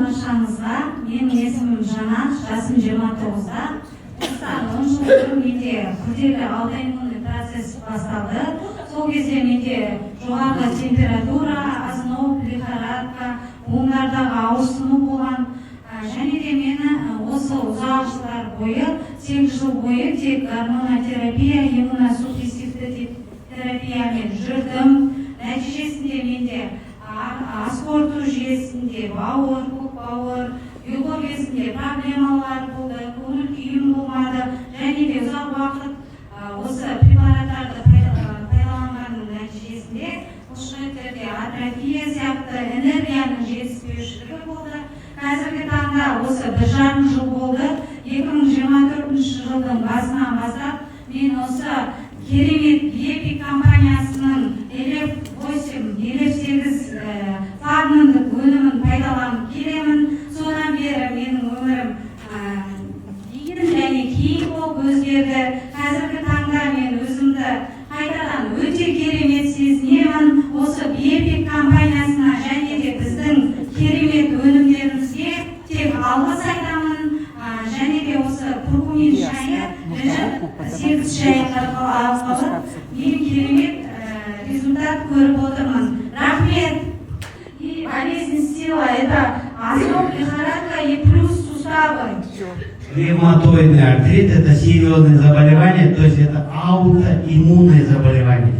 баршаңызға. Менің есімім Жанат, жасым 29-да. Осыдан 10 жыл бұрын менде күрделі аутоиммунный процесс басталды. Сол кезде менде жоғарғы температура, озноб, лихорадка, буындардағы ауырсыну болған. Және де мені осы ұзақ жылдар бойы, 8 жыл бойы тек гормонотерапия, иммуносупрессивті терапиямен жүрдім. Нәтижесінде менде ас қорыту жүйесінде бауыр, көкбауыр, ұйқы кезінде проблемалар болды, көңіл күйім болмады. Және де ұзақ уақыт осы препараттарды пайдаланғанның нәтижесінде бұлшықеттерде атрофия сияқты энергияның жетіспеушілігі болды. Қазіргі таңда осы 1,5 жыл болды. 2024 жылдың басынан бастап мен осы керемет Epic компаниясының 58-58 флагмандық өнімін пайдаланып келемін. Содан бері менің өмірім және кейін болып өзгерді. Қазіргі таңда мен өзімді қайтадан өте керемет сезінемін. Осы Epic компаниясына және де біздің керемет өнімдерімізге тек алғыс айтамын. Және де осы куркумин шайы, 8 шай арқылы мен керемет результат көріп отырмын. Рахмет. И болезнь сила – это озноб, лихорадка и плюс суставы. Ревматоидный артрит – это серьезное заболевание, то есть это аутоиммунное заболевание.